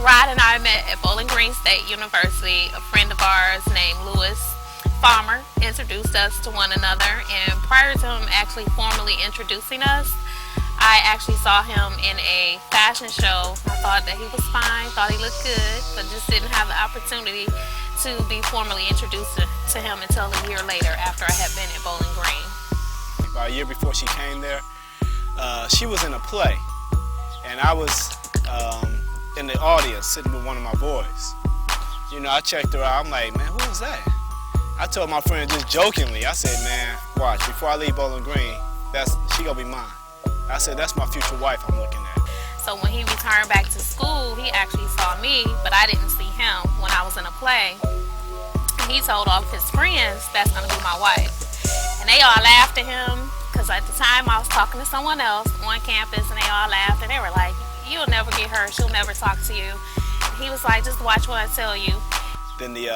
Rod and I met at Bowling Green State University. A friend of ours named Lewis Farmer introduced us to one another, and prior to him actually formally introducing us, I actually saw him in a fashion show. I thought that he was fine, thought he looked good, but just didn't have the opportunity to be formally introduced to him until a year later after I had been at Bowling Green. About a year before she came there, she was in a play, and I was in the audience sitting with one of my boys. You know, I checked her out. I'm like, man, who was that? I told my friend just jokingly, I said, man, watch, before I leave Bowling Green, she gonna be mine. I said, that's my future wife I'm looking at. So when he returned back to school, he actually saw me, but I didn't see him when I was in a play. He told all of his friends, that's gonna be my wife. And they all laughed at him, because at the time I was talking to someone else on campus, and they all laughed, and they were like, you'll never get her, she'll never talk to you. And he was like, just watch what I tell you. Then the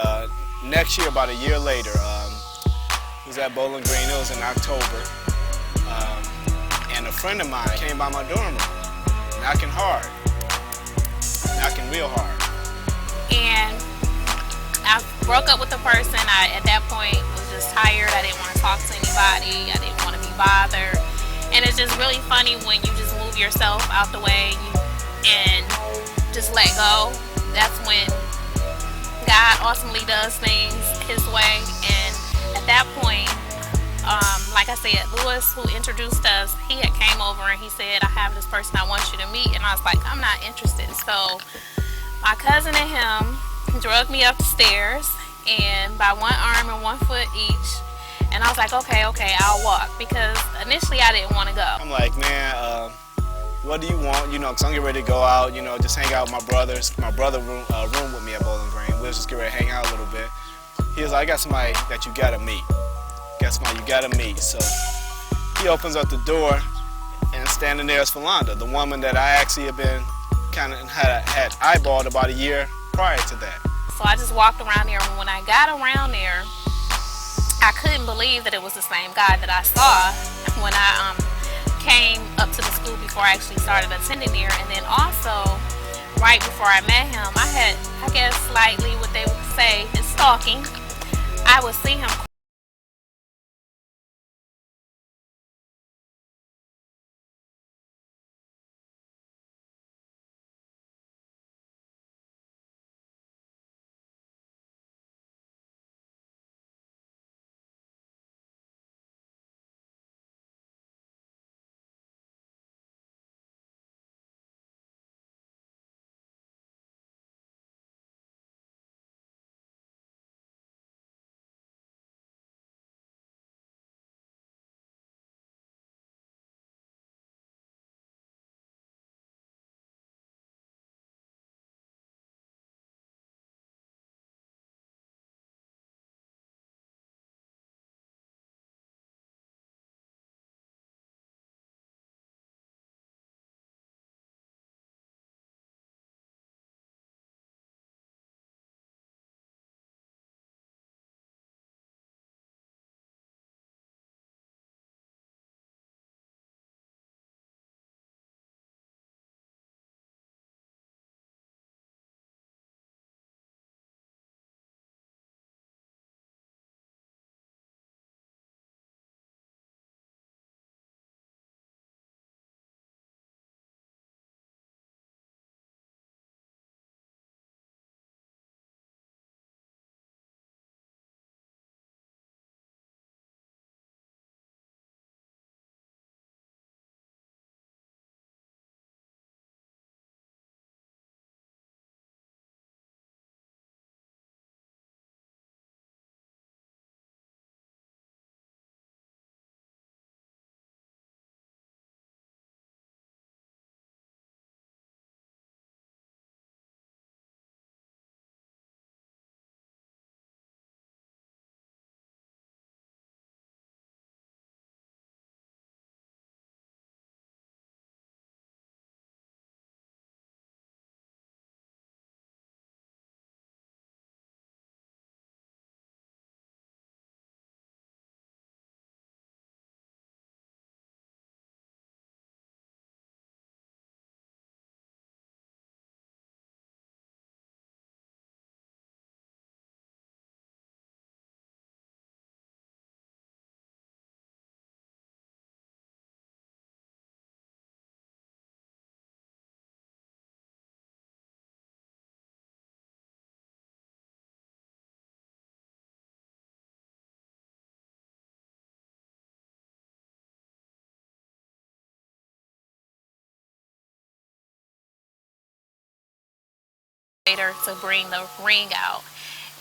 next year, about a year later, it was at Bowling Green, it was in October, and a friend of mine came by my dorm room, knocking real hard. And I broke up with the person. I, at that point, was just tired. I didn't want to talk to anybody. I didn't want to be bothered. And it's just really funny when you just move yourself out the way and just let go. That's when God ultimately does things His way. And at that point, like I said, Lewis, who introduced us, he had came over and he said, I have this person I want you to meet. And I was like, I'm not interested. So my cousin and him drugged me up the stairs, and by one arm and one foot each. And I was like, okay, I'll walk, because initially I didn't want to go. I'm like, man, what do you want? You know, because I'm getting ready to go out, you know, just hang out with my brothers. My brother room with me at Bowling Green. We'll just get ready to hang out a little bit. He was like, I got somebody that you gotta meet. So he opens up the door, and standing there is Falanda, the woman that I actually had been had eyeballed about a year prior to that. So I just walked around there, and when I got around there, I couldn't believe that it was the same guy that I saw when I came up to the school before I actually started attending there. And then also, right before I met him, I had, I guess, slightly what they would say is stalking. I would see him to bring the ring out,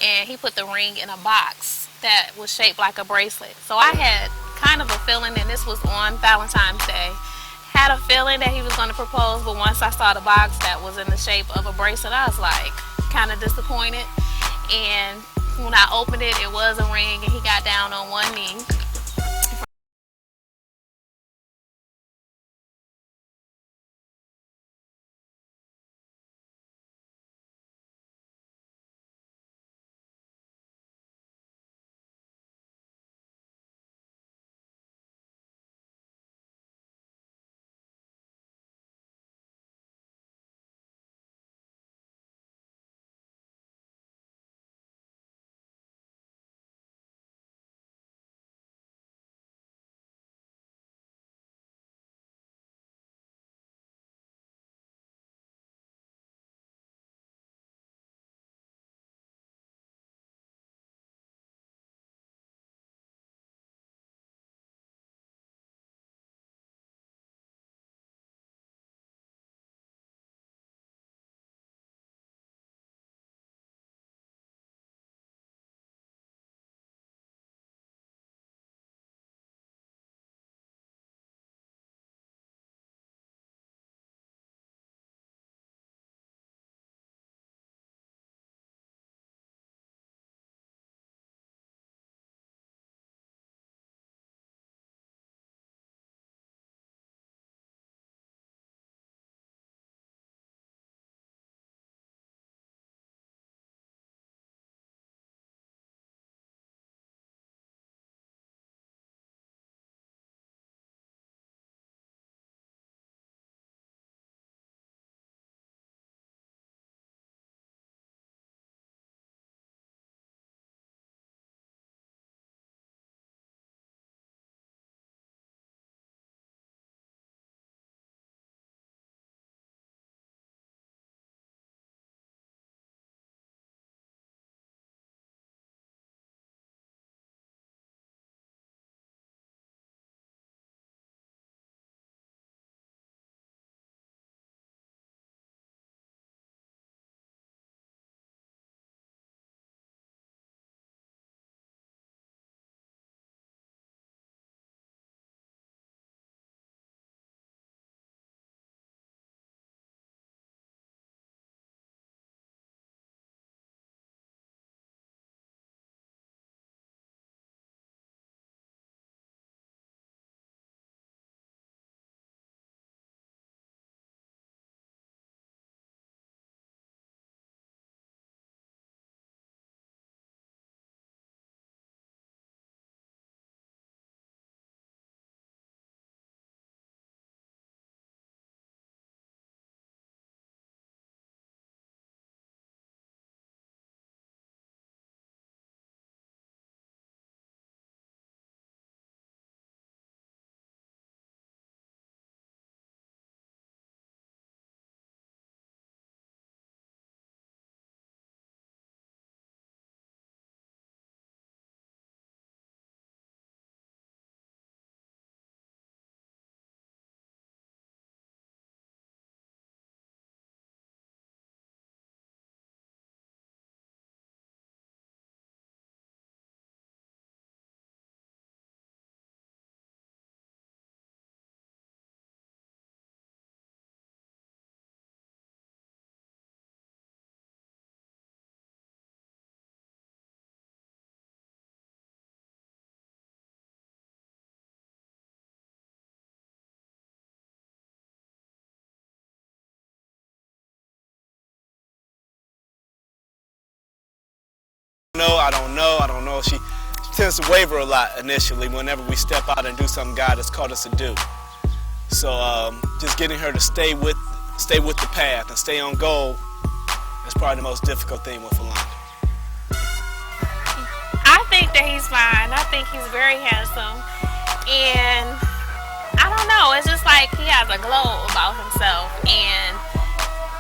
and he put the ring in a box that was shaped like a bracelet. So I had kind of a feeling, and this was on Valentine's Day, had a feeling that he was going to propose, but once I saw the box that was in the shape of a bracelet, I was like kind of disappointed. And when I opened it, it was a ring, and he got down on one knee. No, I don't know. I don't know. She tends to waver a lot initially whenever we step out and do something God has called us to do. So just getting her to stay with the path and stay on goal is probably the most difficult thing with Falanda. I think that he's fine. I think he's very handsome. And I don't know, it's just like he has a glow about himself. And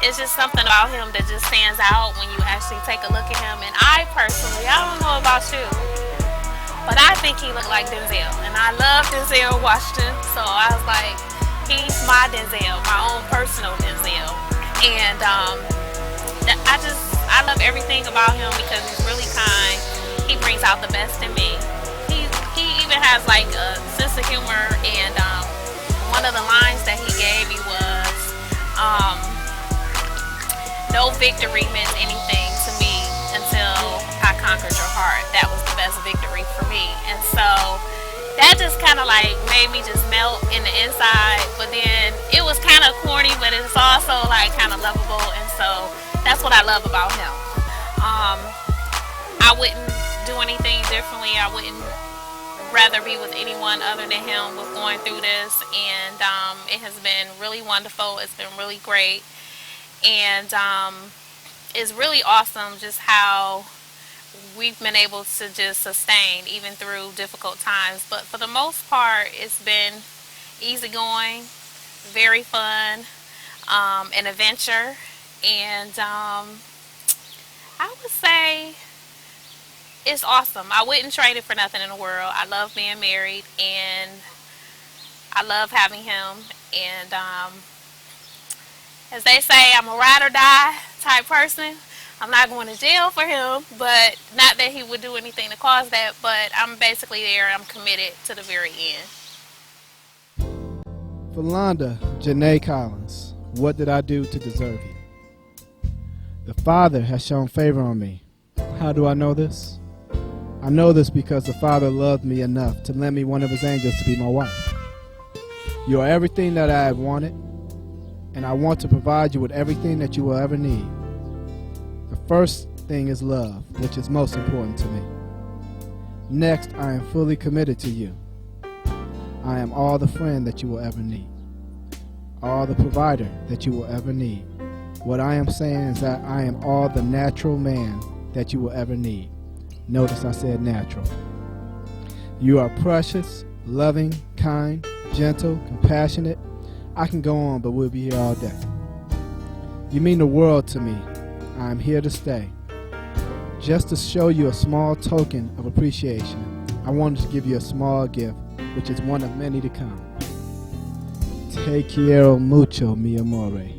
it's just something about him that just stands out when you actually take a look at him. And I personally, I don't know about you, but I think he looked like Denzel. And I love Denzel Washington. So I was like, he's my Denzel, my own personal Denzel. And I love everything about him because he's really kind. He brings out the best in me. He even has like a sense of humor, and one of the lines that he gave me was, um, "No victory meant anything to me until I conquered your heart. That was the best victory for me." And so that just kind of like made me just melt in the inside. But then it was kind of corny, but it's also like kind of lovable. And so that's what I love about him. Um, I wouldn't do anything differently. I wouldn't rather be with anyone other than him with going through this. And it has been really wonderful. It's been really great. And it's really awesome just how we've been able to just sustain even through difficult times. But for the most part, it's been easygoing, very fun, an adventure, and I would say it's awesome. I wouldn't trade it for nothing in the world. I love being married, and I love having him. And as they say, I'm a ride or die type person. I'm not going to jail for him, but not that he would do anything to cause that, but I'm basically there. I'm committed to the very end. Falanda, Janae Collins, what did I do to deserve you? The Father has shown favor on me. How do I know this? I know this because the Father loved me enough to lend me one of his angels to be my wife. You are everything that I have wanted, and I want to provide you with everything that you will ever need. The first thing is love, which is most important to me. Next, I am fully committed to you. I am all the friend that you will ever need, all the provider that you will ever need. What I am saying is that I am all the natural man that you will ever need. Notice I said natural. You are precious, loving, kind, gentle, compassionate. I can go on, but we'll be here all day. You mean the world to me. I am here to stay. Just to show you a small token of appreciation, I wanted to give you a small gift, which is one of many to come. Te quiero mucho, mi amore.